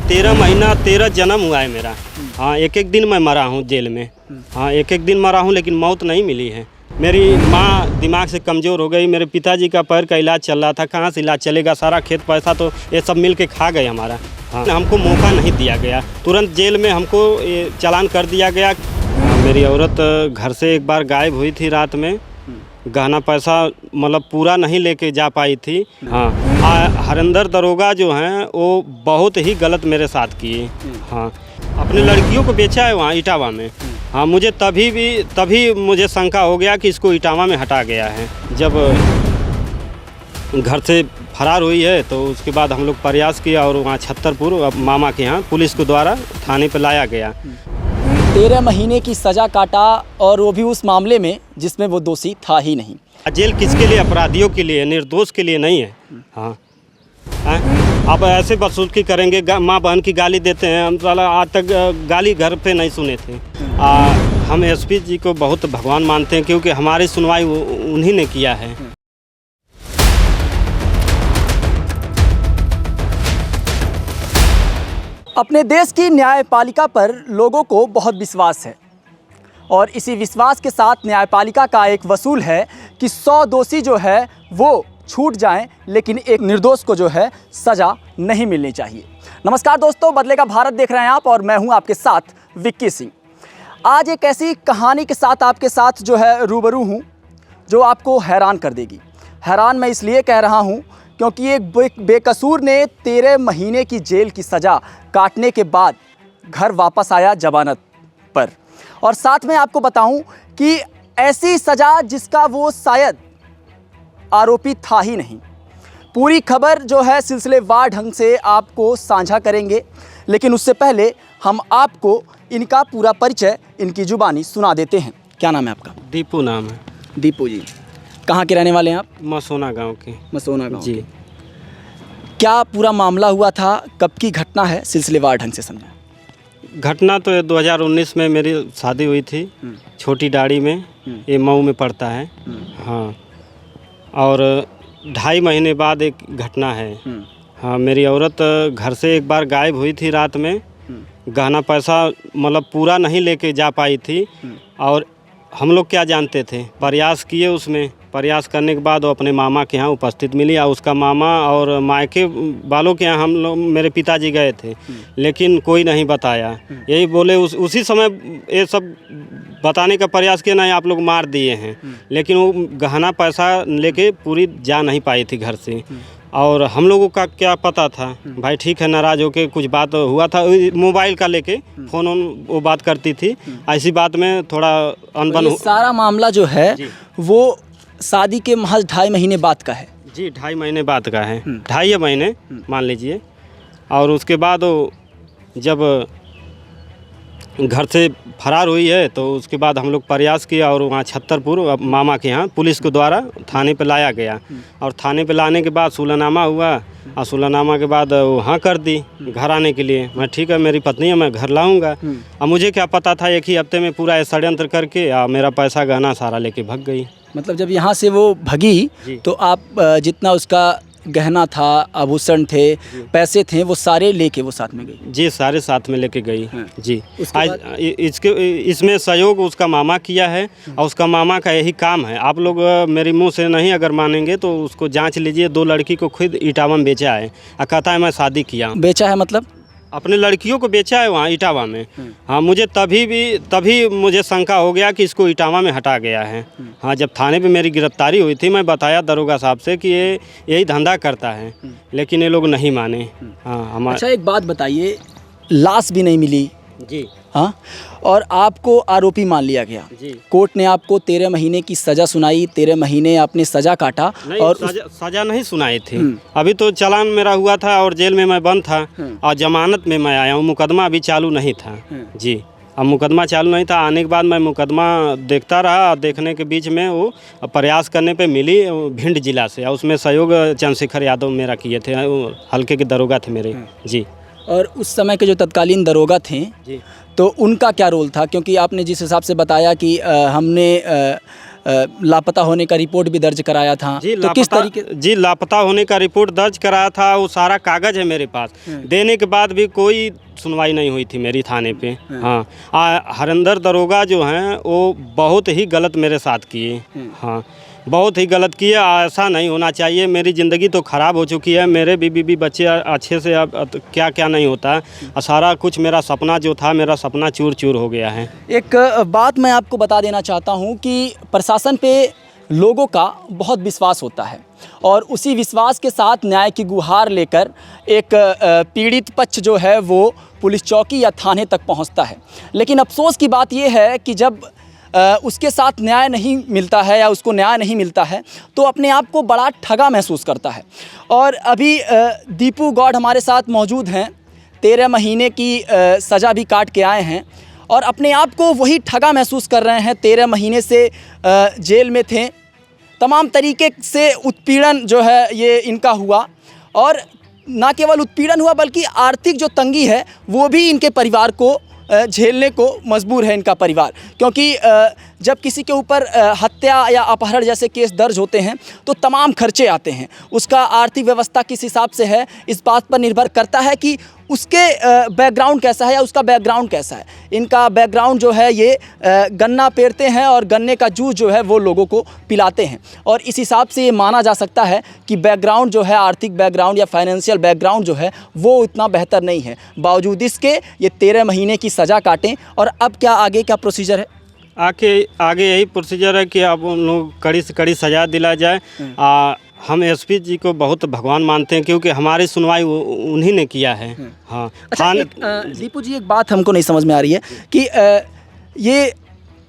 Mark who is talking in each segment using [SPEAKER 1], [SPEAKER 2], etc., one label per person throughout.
[SPEAKER 1] 13 महीना 13 जन्म हुआ है मेरा। हाँ, एक एक दिन मैं मरा हूँ जेल में। हाँ, एक एक दिन मरा हूँ, लेकिन मौत नहीं मिली है। मेरी माँ दिमाग से कमज़ोर हो गई। मेरे पिताजी का पैर का इलाज चल रहा था, कहाँ से इलाज चलेगा? सारा खेत पैसा तो ये सब मिल के खा गए हमारा। हाँ, हमको मौका नहीं दिया गया, तुरंत जेल में हमको ये चालान कर दिया गया। मेरी औरत घर से एक बार गायब हुई थी रात में, गहना पैसा मतलब पूरा नहीं लेके जा पाई थी। हाँ, हरिंदर दरोगा जो हैं वो बहुत ही गलत मेरे साथ किए। हाँ, अपने लड़कियों को बेचा है वहाँ इटावा में। हाँ, मुझे तभी मुझे शंका हो गया कि इसको इटावा में हटा गया है। जब घर से फरार हुई है तो उसके बाद हम लोग प्रयास किया और वहाँ छत्तरपुर मामा के यहाँ पुलिस के द्वारा थाने पर लाया गया।
[SPEAKER 2] 13 महीने की सज़ा काटा, और वो भी उस मामले में जिसमें वो दोषी था ही नहीं।
[SPEAKER 1] जेल किसके लिए? अपराधियों के लिए, निर्दोष के लिए नहीं है। हाँ, अब ऐसे वसूली करेंगे, माँ बहन की गाली देते हैं। हम साला आज तक गाली घर पे नहीं सुने थे। हम एसपी जी को बहुत भगवान मानते हैं, क्योंकि हमारी सुनवाई उन्हीं ने किया है।
[SPEAKER 2] अपने देश की न्यायपालिका पर लोगों को बहुत विश्वास है, और इसी विश्वास के साथ न्यायपालिका का एक वसूल है कि 100 दोषी जो है वो छूट जाएं, लेकिन एक निर्दोष को जो है सज़ा नहीं मिलनी चाहिए। नमस्कार दोस्तों, बदलेगा भारत देख रहे हैं आप, और मैं हूं आपके साथ विक्की सिंह। आज एक ऐसी कहानी के साथ आपके साथ जो है रूबरू हूं जो आपको हैरान कर देगी। हैरान मैं इसलिए कह रहा हूं क्योंकि एक बेकसूर ने 13 महीने की जेल की सज़ा काटने के बाद घर वापस आया जमानत पर। और साथ में आपको बताऊं कि ऐसी सज़ा जिसका वो शायद आरोपी था ही नहीं। पूरी खबर जो है सिलसिलेवार ढंग से आपको साझा करेंगे, लेकिन उससे पहले हम आपको इनका पूरा परिचय इनकी जुबानी सुना देते हैं। क्या नाम है आपका?
[SPEAKER 1] दीपू नाम है।
[SPEAKER 2] दीपू जी, कहाँ के रहने वाले हैं आप?
[SPEAKER 1] मसोना गांव के।
[SPEAKER 2] मसोना गांव
[SPEAKER 1] जी।
[SPEAKER 2] क्या पूरा मामला हुआ था, कब की घटना है, सिलसिलेवार ढंग से समझाएं।
[SPEAKER 1] घटना तो 2019 में मेरी शादी हुई थी, छोटी डाड़ी में, ये मऊ में पड़ता है। हाँ, और 2.5 महीने बाद एक घटना है। हाँ, मेरी औरत घर से एक बार गायब हुई थी रात में, गहना पैसा मतलब पूरा नहीं लेके जा पाई थी। और हम लोग क्या जानते थे, प्रयास किए, उसमें प्रयास करने के बाद वो अपने मामा के यहाँ उपस्थित मिली। और उसका मामा और मायके वालों के यहाँ हम लोग, मेरे पिताजी गए थे, लेकिन कोई नहीं बताया। यही बोले उसी समय ये सब बताने का प्रयास किया, नहीं आप लोग मार दिए हैं। लेकिन वो गहना पैसा लेके पूरी जा नहीं पाई थी घर से। और हम लोगों का क्या पता था, भाई ठीक है, नाराज़ होके कुछ बात हुआ था, मोबाइल का लेके फ़ोन वो बात करती थी। ऐसी बात में थोड़ा अनबन।
[SPEAKER 2] ये सारा मामला जो है वो शादी के महज 2.5 महीने बाद का है।
[SPEAKER 1] जी, 2.5 महीने बाद का है, 2.5 महीने मान लीजिए। और उसके बाद वो जब घर से फरार हुई है तो उसके बाद हम लोग प्रयास किया और वहाँ छत्तरपुर मामा के यहाँ पुलिस के द्वारा थाने पे लाया गया। और थाने पे लाने के बाद सुलहनामा हुआ, और सुलहनामा के बाद वो हाँ कर दी घर आने के लिए। मैं ठीक है, मेरी पत्नी है, मैं घर लाऊंगा। अब मुझे क्या पता था, एक ही हफ्ते में पूरा षड्यंत्र करके मेरा पैसा गहना सारा लेके भाग गई।
[SPEAKER 2] मतलब जब यहाँ से वो भगी तो आप जितना उसका गहना था, आभूषण थे, पैसे थे, वो सारे लेके वो साथ में गई?
[SPEAKER 1] जी, सारे साथ में लेके गई। जी, इसमें सहयोग उसका मामा किया है, और उसका मामा का यही काम है। आप लोग मेरे मुंह से नहीं अगर मानेंगे तो उसको जांच लीजिए। 2 लड़की को खुद इटावा में बेचा है, और कहता है मैं शादी किया।
[SPEAKER 2] बेचा है मतलब?
[SPEAKER 1] अपने लड़कियों को बेचा है वहाँ इटावा में। हाँ, मुझे तभी मुझे शंका हो गया कि इसको इटावा में हटा गया है। हाँ, जब थाने पे मेरी गिरफ्तारी हुई थी, मैं बताया दरोगा साहब से कि ये यही धंधा करता है, लेकिन ये लोग नहीं माने। हाँ,
[SPEAKER 2] अच्छा, एक बात बताइए, लाश भी नहीं मिली?
[SPEAKER 1] जी।
[SPEAKER 2] हाँ, और आपको आरोपी मान लिया गया।
[SPEAKER 1] जी।
[SPEAKER 2] कोर्ट ने आपको 13 महीने की सज़ा सुनाई, 13 महीने आपने सज़ा काटा।
[SPEAKER 1] नहीं,
[SPEAKER 2] और
[SPEAKER 1] सजा नहीं सुनाई थी। अभी तो चालान मेरा हुआ था और जेल में मैं बंद था, और जमानत में मैं आया हूँ। मुकदमा अभी चालू नहीं था। जी, अब मुकदमा चालू नहीं था। आने के बाद मैं मुकदमा देखता रहा, देखने के बीच में वो प्रयास करने पे मिली भिंड जिला से, और उसमें सहयोग चंद्रशेखर यादव मेरा किए थे, हल्के के दरोगा थे मेरे। जी।
[SPEAKER 2] और उस समय के जो तत्कालीन दरोगा थे जी, तो उनका क्या रोल था? क्योंकि आपने जिस हिसाब से बताया कि हमने लापता होने का रिपोर्ट भी दर्ज कराया था।
[SPEAKER 1] जी
[SPEAKER 2] तो किस तरीके
[SPEAKER 1] जी लापता होने का रिपोर्ट दर्ज कराया था, वो सारा कागज़ है मेरे पास। देने के बाद भी कोई सुनवाई नहीं हुई थी मेरी थाने पे। हाँ, हरिंदर दरोगा जो हैं वो बहुत ही गलत मेरे साथ किए। हाँ, बहुत ही गलत किए। ऐसा नहीं होना चाहिए। मेरी ज़िंदगी तो ख़राब हो चुकी है, मेरे बीवी बच्चे अच्छे से अब क्या क्या नहीं होता है। सारा कुछ मेरा सपना जो था, मेरा सपना चूर चूर हो गया है।
[SPEAKER 2] एक बात मैं आपको बता देना चाहता हूँ कि प्रशासन पे लोगों का बहुत विश्वास होता है और उसी विश्वास के साथ न्याय की गुहार लेकर एक पीड़ित पक्ष जो है वो पुलिस चौकी या थाने तक पहुंचता है। लेकिन अफसोस की बात यह है कि जब उसके साथ न्याय नहीं मिलता है या उसको न्याय नहीं मिलता है तो अपने आप को बड़ा ठगा महसूस करता है। और अभी दीपू गौड़ हमारे साथ मौजूद हैं, 13 महीने की सज़ा भी काट के आए हैं और अपने आप को वही ठगा महसूस कर रहे हैं। 13 महीने से जेल में थे, तमाम तरीके से उत्पीड़न जो है ये इनका हुआ और ना केवल उत्पीड़न हुआ बल्कि आर्थिक जो तंगी है वो भी इनके परिवार को झेलने को मजबूर है इनका परिवार। क्योंकि जब किसी के ऊपर हत्या या अपहरण जैसे केस दर्ज होते हैं तो तमाम खर्चे आते हैं। उसका आर्थिक व्यवस्था किस हिसाब से है इस बात पर निर्भर करता है कि उसके बैकग्राउंड कैसा है या उसका बैकग्राउंड कैसा है। इनका बैकग्राउंड जो है ये गन्ना पेरते हैं और गन्ने का जूस जो है वो लोगों को पिलाते हैं और इस हिसाब से ये माना जा सकता है कि बैकग्राउंड जो है, आर्थिक बैकग्राउंड या फाइनेंशियल बैकग्राउंड जो है वो इतना बेहतर नहीं है। बावजूद इसके ये 13 महीने की सज़ा काटें और अब क्या आगे क्या प्रोसीजर है?
[SPEAKER 1] आगे यही प्रोसीजर है कि अब उन लोग कड़ी से कड़ी सज़ा दिला जाए। हम एसपी जी को बहुत भगवान मानते हैं क्योंकि हमारी सुनवाई उन्हीं ने किया है। हाँ।
[SPEAKER 2] अच्छा, दीपू जी एक बात हमको नहीं समझ में आ रही है कि ये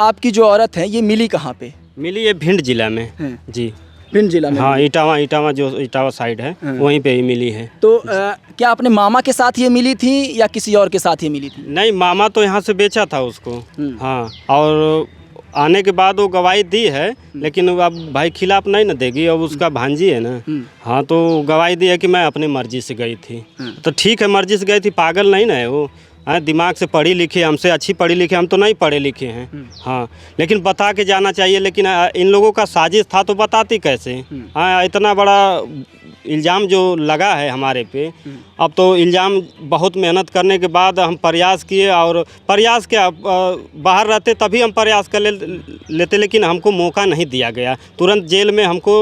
[SPEAKER 2] आपकी जो औरत है ये मिली कहाँ पे?
[SPEAKER 1] मिली ये भिंड जिला में। जी,
[SPEAKER 2] भिंड जिला में।
[SPEAKER 1] हाँ, इटावा जो इटावा साइड है वहीं पे ही मिली है।
[SPEAKER 2] तो क्या अपने मामा के साथ ये मिली थी या किसी और के साथ ये मिली थी?
[SPEAKER 1] नहीं, मामा तो यहाँ से बेचा था उसको। हाँ, और आने के बाद वो गवाही दी है लेकिन अब भाई खिलाफ नहीं ना देगी। अब उसका भांजी है ना। हाँ, तो गवाही दी है कि मैं अपनी मर्जी से गई थी। तो ठीक है, मर्जी से गई थी, पागल नहीं ना है वो। हाँ, दिमाग से पढ़ी लिखी, हमसे अच्छी पढ़ी लिखी, हम तो नहीं पढ़े लिखे हैं। हाँ, लेकिन बता के जाना चाहिए। लेकिन इन लोगों का साजिश था तो बताती कैसे? हाँ, इतना बड़ा इल्ज़ाम जो लगा है हमारे पे, अब तो इल्ज़ाम बहुत मेहनत करने के बाद हम प्रयास किए और प्रयास क्या, बाहर रहते तभी हम प्रयास कर लेते लेकिन हमको मौका नहीं दिया गया। तुरंत जेल में हमको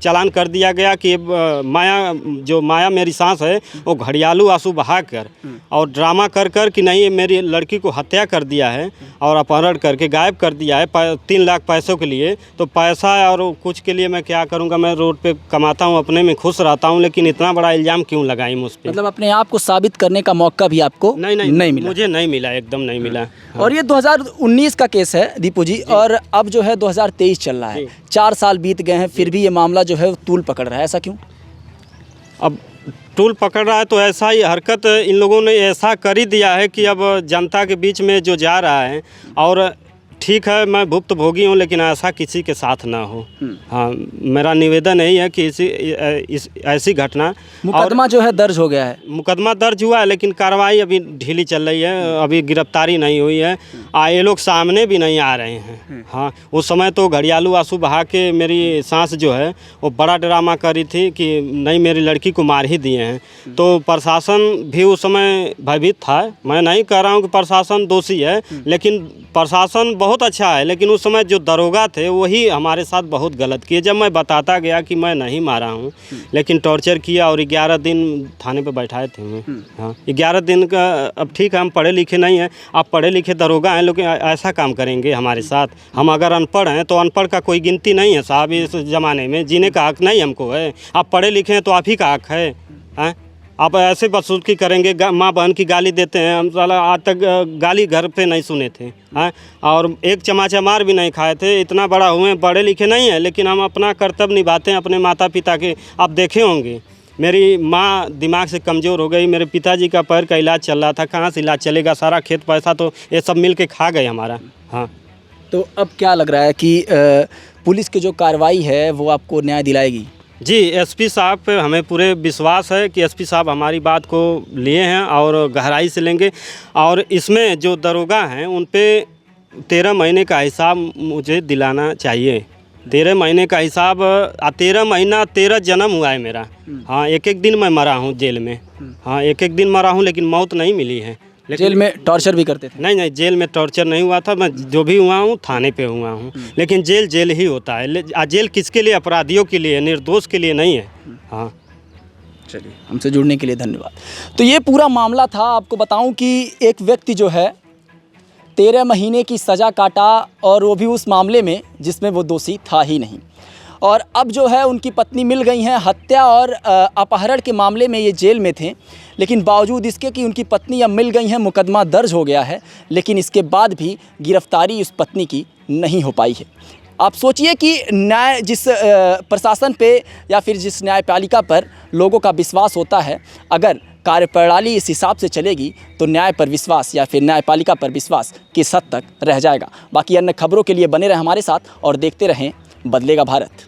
[SPEAKER 1] चालान कर दिया गया कि माया मेरी सांस है वो घड़ियालू आंसू बहा कर और ड्रामा कर कर कि नहीं मेरी लड़की को हत्या कर दिया है और अपहरण करके गायब कर दिया है 3 लाख पैसों के लिए। तो पैसा और कुछ के लिए मैं क्या करूँगा? मैं रोड पे कमाता हूँ, अपने में खुश रहता हूँ, लेकिन इतना बड़ा इल्ज़ाम क्यों लगाई मुझ पर?
[SPEAKER 2] मतलब अपने आप को साबित करने का मौका भी आपको नहीं मिला?
[SPEAKER 1] मुझे नहीं मिला, एकदम नहीं मिला। हाँ।
[SPEAKER 2] और ये 2019 का केस है दीपू जी और अब जो है 2023 चल रहा है, 4 साल बीत गए हैं फिर भी ये मामला जो है तूल पकड़ रहा है, ऐसा क्यों?
[SPEAKER 1] अब टूल पकड़ रहा है तो ऐसा ही हरकत इन लोगों ने ऐसा कर ही दिया है कि अब जनता के बीच में जो जा रहा है, और ठीक है मैं भुक्तभोगी हूँ लेकिन ऐसा किसी के साथ ना हो। हाँ, मेरा निवेदन यही है कि ऐसी घटना।
[SPEAKER 2] मुकदमा जो है दर्ज हो गया है?
[SPEAKER 1] मुकदमा दर्ज हुआ है लेकिन कार्रवाई अभी ढीली चल रही है, अभी गिरफ्तारी नहीं हुई है। ये लोग सामने भी नहीं आ रहे हैं। हाँ, उस समय तो घड़ियालू आंसू बहा के मेरी सांस जो है वो बड़ा ड्रामा करी थी कि नहीं मेरी लड़की को मार ही दिए हैं। तो प्रशासन भी उस समय भयभीत था। मैं नहीं कह रहा हूँ कि प्रशासन दोषी है, लेकिन प्रशासन बहुत अच्छा है, लेकिन उस समय जो दरोगा थे वही हमारे साथ बहुत गलत किए। जब मैं बताता गया कि मैं नहीं मारा हूँ, लेकिन टॉर्चर किया और 11 दिन थाने पे बैठाए थे हमें। हाँ, 11 दिन का। अब ठीक है हम पढ़े लिखे नहीं हैं, आप पढ़े लिखे दरोगा हैं, लेकिन ऐसा काम करेंगे हमारे साथ? हम अगर अनपढ़ हैं तो अनपढ़ का कोई गिनती नहीं है साहब। इस ज़माने में जीने का हक नहीं हमको है। आप पढ़े लिखे हैं तो आप ही का हक है। हाँ, आप ऐसे बदसलूकी करेंगे, माँ बहन की गाली देते हैं। हम साला आज तक गाली घर पे नहीं सुने थे। हाँ, और एक चमाचा मार भी नहीं खाए थे। इतना बड़ा हुए, पढ़े लिखे नहीं हैं, लेकिन हम अपना कर्तव्य निभाते हैं अपने माता पिता के। आप देखे होंगे मेरी माँ दिमाग से कमज़ोर हो गई, मेरे पिताजी का पैर का इलाज चल रहा था, कहाँ से इलाज चलेगा? सारा खेत पैसा तो ये सब मिल के खा गए हमारा। हाँ,
[SPEAKER 2] तो अब क्या लग रहा है कि पुलिस की जो कार्रवाई है वो आपको न्याय दिलाएगी?
[SPEAKER 1] जी, एसपी साहब पे हमें पूरे विश्वास है कि एसपी साहब हमारी बात को लिए हैं और गहराई से लेंगे। और इसमें जो दरोगा हैं उन पे 13 महीने का हिसाब मुझे दिलाना चाहिए। 13 महीने का हिसाब 13 महीना 13 जन्म हुआ है मेरा। हाँ, एक एक दिन मैं मरा हूँ जेल में। हाँ, एक एक दिन मरा हूँ, लेकिन मौत नहीं मिली है।
[SPEAKER 2] जेल में टॉर्चर भी करते थे?
[SPEAKER 1] नहीं, जेल में टॉर्चर नहीं हुआ था। मैं जो भी हुआ हूँ थाने पे हुआ हूँ, लेकिन जेल जेल ही होता है। जेल किसके लिए? अपराधियों के लिए, निर्दोष के लिए नहीं है। हाँ,
[SPEAKER 2] चलिए, हमसे जुड़ने के लिए धन्यवाद। तो ये पूरा मामला था। आपको बताऊं कि एक व्यक्ति जो है 13 महीने की सज़ा काटा, और वो भी उस मामले में जिसमें वो दोषी था ही नहीं। और अब जो है उनकी पत्नी मिल गई हैं। हत्या और अपहरण के मामले में ये जेल में थे, लेकिन बावजूद इसके कि उनकी पत्नी अब मिल गई हैं, मुकदमा दर्ज हो गया है, लेकिन इसके बाद भी गिरफ्तारी उस पत्नी की नहीं हो पाई है। आप सोचिए कि न्याय जिस प्रशासन पे या फिर जिस न्यायपालिका पर लोगों का विश्वास होता है, अगर कार्यप्रणाली इस हिसाब से चलेगी तो न्याय पर विश्वास या फिर न्यायपालिका पर विश्वास किस हद तक रह जाएगा। बाकी अन्य खबरों के लिए बने रहें हमारे साथ और देखते रहें बदलेगा भारत।